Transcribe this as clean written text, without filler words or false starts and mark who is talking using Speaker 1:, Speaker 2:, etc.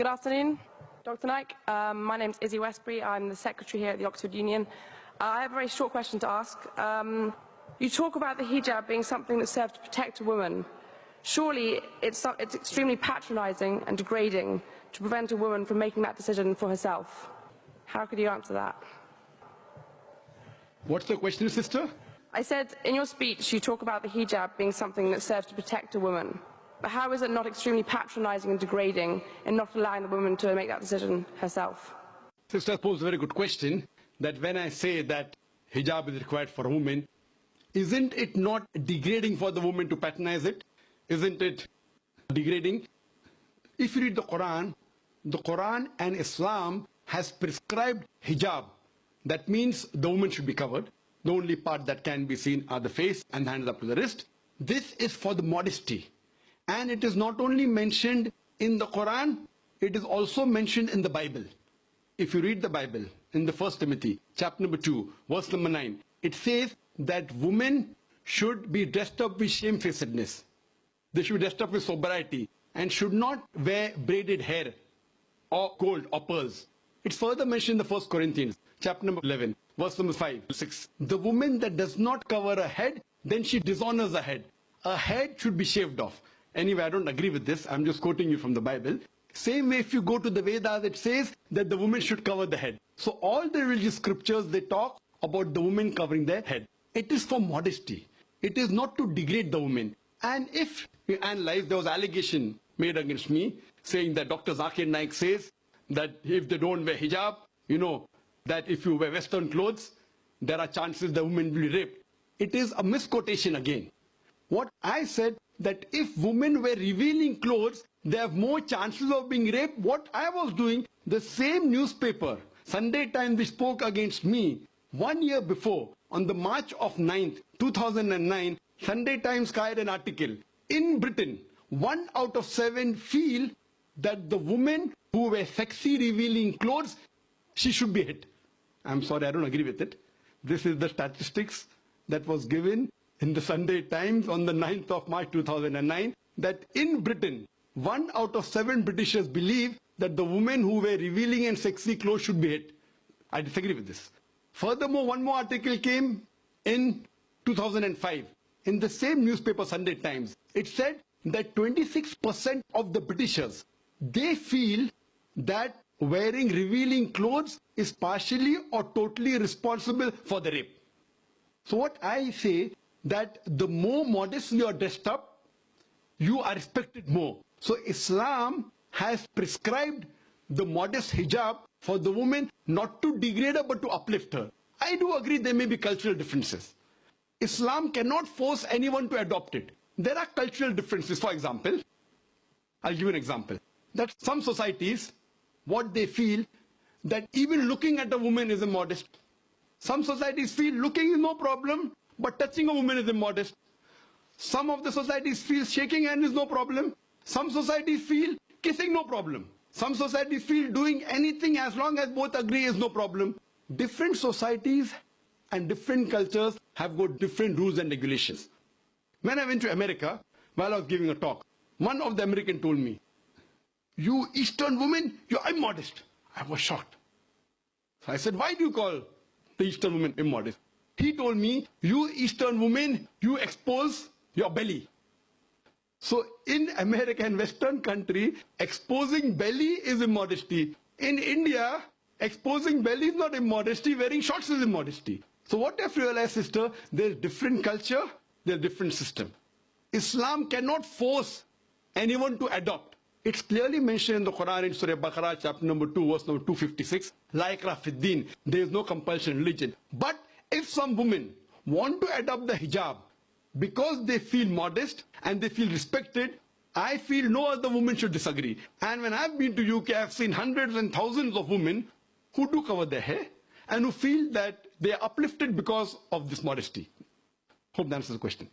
Speaker 1: Good afternoon, Dr. Naik. My name's Izzy Westbury. I'm the secretary here at the Oxford Union. I have a very short question to ask. You talk about the hijab being something that serves to protect a woman. Surely it's extremely patronising and degrading to prevent a woman from making that decision for herself. How could you answer that?
Speaker 2: What's the question, sister?
Speaker 1: I said, in your speech, you talk about the hijab being something that serves to protect a woman. But how is it not extremely patronising and degrading in not allowing the woman to make that decision herself?
Speaker 2: Sister posed a very good question, that when I say that hijab is required for a woman, isn't it not degrading for the woman to patronize it? Isn't it degrading? If you read the Quran and Islam has prescribed hijab. That means the woman should be covered. The only part that can be seen are the face and the hands up to the wrist. This is for the modesty. And it is not only mentioned in the Quran, it is also mentioned in the Bible. If you read the Bible in the 1 Timothy, chapter number 2, verse number 9, it says that women should be dressed up with shamefacedness. They should be dressed up with sobriety and should not wear braided hair or gold or pearls. It's further mentioned in the 1 Corinthians, chapter number 11, verse number 5, 6. The woman that does not cover her head, then she dishonors her head. Her head should be shaved off. Anyway, I don't agree with this. I'm just quoting you from the Bible. Same way, if you go to the Vedas, it says that the woman should cover the head. So all the religious scriptures, they talk about the woman covering their head. It is for modesty. It is not to degrade the woman. And if you analyze, there was allegation made against me saying that Dr. ذاكر Naik says that if they don't wear hijab, you know, that if you wear Western clothes, there are chances the woman will be raped. It is a misquotation again. What I said, that if women wear revealing clothes, they have more chances of being raped. What I was doing, the same newspaper, Sunday Times, which spoke against me 1 year before, on the March of 9th, 2009, Sunday Times carried an article. In Britain, 1 out of 7 feel that the women who wear sexy revealing clothes, she should be hit. I'm sorry, I don't agree with it. This is the statistics that was given in the Sunday Times on the 9th of March 2009, that in Britain, 1 out of 7 Britishers believe that the women who wear revealing and sexy clothes should be hit. I disagree with this. Furthermore, one more article came in 2005 in the same newspaper, Sunday Times. It said that 26% of the Britishers, they feel that wearing revealing clothes is partially or totally responsible for the rape. So what I say, that the more modestly you are dressed up, you are respected more. So Islam has prescribed the modest hijab for the woman, not to degrade her but to uplift her. I do agree there may be cultural differences. Islam cannot force anyone to adopt it. There are cultural differences. For example, I'll give you an example. That some societies, what they feel, that even looking at a woman is immodest. Some societies feel looking is no problem, but touching a woman is immodest. Some of the societies feel shaking hands is no problem. Some societies feel kissing no problem. Some societies feel doing anything as long as both agree is no problem. Different societies and different cultures have got different rules and regulations. When I went to America, while I was giving a talk, one of the Americans told me, "You Eastern women, you're immodest." I was shocked. So I said, "Why do you call the Eastern women immodest?" He told me, "You Eastern women, you expose your belly." So in America and Western country, exposing belly is immodesty. In India, exposing belly is not immodesty, wearing shorts is immodesty. So what I've realized, sister, there's different culture, there's different system. Islam cannot force anyone to adopt. It's clearly mentioned in the Quran in Surah Baqarah, chapter number 2, verse number 256, La ikrah fid din, there is no compulsion in religion. But if some women want to adopt the hijab because they feel modest and they feel respected, I feel no other woman should disagree. And when I've been to UK, I've seen hundreds and thousands of women who do cover their hair and who feel that they are uplifted because of this modesty. Hope that answers the question.